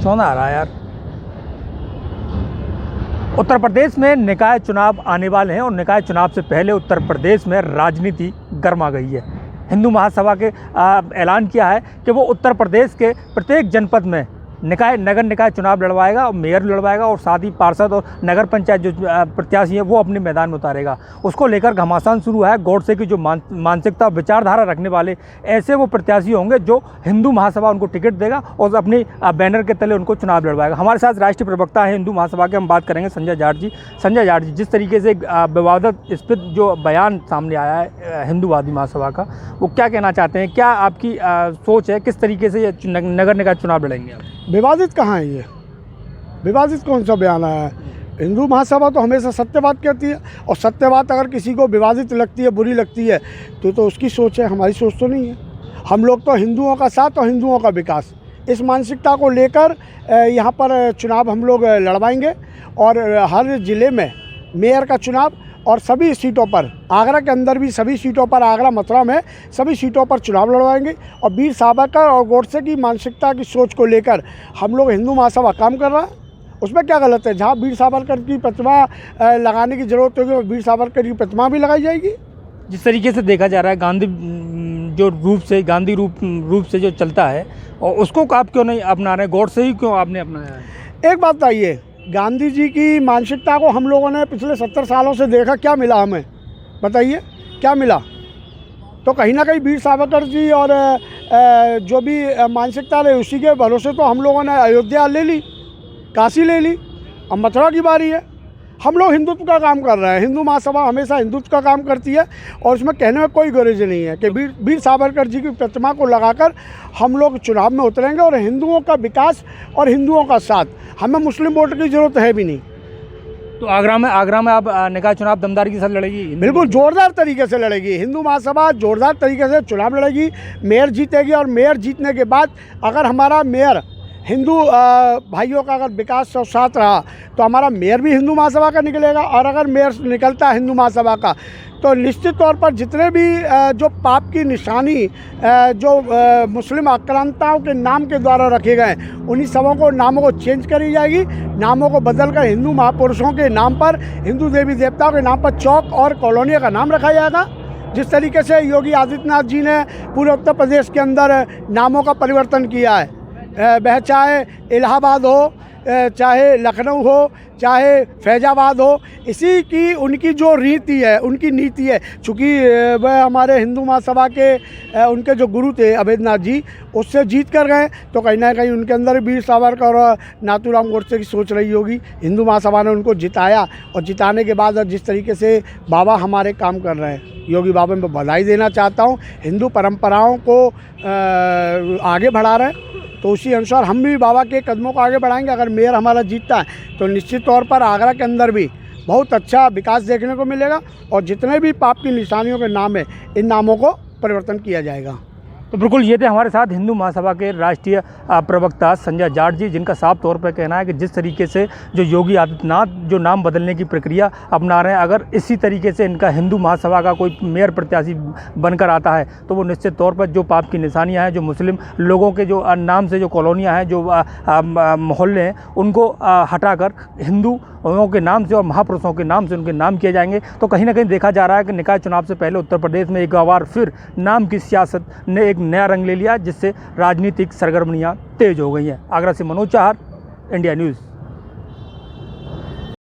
सोना आ रहा है यार। उत्तर प्रदेश में निकाय चुनाव आने वाले हैं और निकाय चुनाव से पहले उत्तर प्रदेश में राजनीति गर्मा गई है। हिंदू महासभा के ऐलान किया है कि वो उत्तर प्रदेश के प्रत्येक जनपद में नगर निकाय चुनाव लड़वाएगा और मेयर लड़वाएगा और साथ ही पार्षद और नगर पंचायत जो प्रत्याशी हैं वो अपने मैदान में उतारेगा। उसको लेकर घमासान शुरू है। गॉडसे की जो मानसिकता विचारधारा रखने वाले ऐसे वो प्रत्याशी होंगे जो हिंदू महासभा उनको टिकट देगा और अपने बैनर के तले उनको चुनाव लड़वाएगा। हमारे साथ राष्ट्रीय प्रवक्ता है हिंदू महासभा के, हम बात करेंगे संजय जाट जी। संजय जाट जी, जिस तरीके से विवादास्पद जो बयान सामने आया है हिंदूवादी महासभा का, वो क्या कहना चाहते हैं? क्या आपकी सोच है, किस तरीके से ये नगर निकाय चुनाव लड़ेंगे आप? विवादित कहाँ है ये? विवादित कौन सा बयान आया है? हिंदू महासभा तो हमेशा सत्यवाद कहती है और सत्यवाद अगर किसी को विवादित लगती है, बुरी लगती है तो उसकी सोच है, हमारी सोच तो नहीं है। हम लोग तो हिंदुओं का साथ और हिंदुओं का विकास, इस मानसिकता को लेकर यहाँ पर चुनाव हम लोग लड़वाएंगे और हर ज़िले में मेयर का चुनाव और सभी सीटों पर, आगरा के अंदर भी सभी सीटों पर, आगरा मथुरा में सभी सीटों पर चुनाव लड़वाएंगे। और वीर सावरकर और गॉडसे की मानसिकता की सोच को लेकर हम लोग हिंदू महासभा काम कर रहा है। उसमें क्या गलत है? जहाँ वीर सावरकर की प्रतिमा लगाने की ज़रूरत होगी वीर सावरकर की प्रतिमा भी लगाई जाएगी। जिस तरीके से देखा जा रहा है गांधी रूप से जो चलता है और उसको आप क्यों नहीं अपना रहे? गॉडसे ही क्यों आपने अपनाया है? एक बात बताइए, गांधी जी की मानसिकता को हम लोगों ने पिछले 70 सालों से देखा, क्या मिला हमें? बताइए क्या मिला? तो कहीं ना कहीं वीर सावरकर जी और जो भी मानसिकता रही उसी के भरोसे तो हम लोगों ने अयोध्या ले ली, काशी ले ली, अब मथुरा की बारी है। हम लोग हिंदुत्व का काम कर रहे हैं। हिंदू महासभा हमेशा हिंदुत्व का काम करती है और उसमें कहने में कोई गरज नहीं है कि वीर सावरकर जी की प्रतिमा को लगाकर हम लोग चुनाव में उतरेंगे और हिंदुओं का विकास और हिंदुओं का साथ, हमें मुस्लिम वोट की ज़रूरत है भी नहीं। तो आगरा में आप निकाय चुनाव दमदारी के साथ लड़ेगी? बिल्कुल जोरदार तरीके से लड़ेगी। हिंदू महासभा जोरदार तरीके से चुनाव लड़ेगी, मेयर जीतेगी और मेयर जीतने के बाद अगर हमारा मेयर हिंदू भाइयों का अगर विकास और साथ रहा तो हमारा मेयर भी हिंदू महासभा का निकलेगा। और अगर मेयर निकलता है हिंदू महासभा का तो निश्चित तौर पर जितने भी जो पाप की निशानी जो मुस्लिम आक्रांताओं के नाम के द्वारा रखे गए उन्हीं सबों को नामों को चेंज करी जाएगी। नामों को बदलकर हिंदू महापुरुषों के नाम पर, हिंदू देवी देवताओं के नाम पर चौक और कॉलोनियों का नाम रखा जाएगा। जिस तरीके से योगी आदित्यनाथ जी ने पूरे उत्तर प्रदेश के अंदर नामों का परिवर्तन किया है, वह चाहे इलाहाबाद हो, चाहे लखनऊ हो, चाहे फैजाबाद हो, इसी की उनकी जो रीति है, उनकी नीति है। चूँकि वह हमारे हिंदू महासभा के उनके जो गुरु थे अभेद्यनाथ जी, उससे जीत कर गए तो कहीं ना कहीं उनके अंदर वीर सावरकर और नाथूराम गोडसे की सोच रही होगी। हिंदू महासभा ने उनको जिताया और जिताने के बाद जिस तरीके से बाबा हमारे काम कर रहे हैं, योगी बाबा में बधाई देना चाहता हूँ। हिंदू परंपराओं को आगे बढ़ा रहे हैं तो उसी अनुसार हम भी बाबा के कदमों को आगे बढ़ाएंगे। अगर मेयर हमारा जीतता है तो निश्चित तौर पर आगरा के अंदर भी बहुत अच्छा विकास देखने को मिलेगा और जितने भी पाप की निशानियों के नाम है इन नामों को परिवर्तन किया जाएगा। तो बिल्कुल ये थे हमारे साथ हिंदू महासभा के राष्ट्रीय प्रवक्ता संजय जाट जी, जिनका साफ तौर पर कहना है कि जिस तरीके से जो योगी आदित्यनाथ जो नाम बदलने की प्रक्रिया अपना रहे हैं, अगर इसी तरीके से इनका हिंदू महासभा का कोई मेयर प्रत्याशी बनकर आता है तो वो निश्चित तौर पर जो पाप की निशानियां हैं, जो मुस्लिम लोगों के जो नाम से जो कॉलोनियाँ हैं, जो मोहल्ले हैं, उनको हटाकर हिंदू के नाम से और महापुरुषों के नाम से उनके नाम किए जाएंगे। तो कहीं ना कहीं देखा जा रहा है कि निकाय चुनाव से पहले उत्तर प्रदेश में एक बार फिर नाम की सियासत ने एक नया रंग ले लिया, जिससे राजनीतिक सरगर्मियां तेज हो गई हैं। आगरा से मनोज चाहर, इंडिया न्यूज़।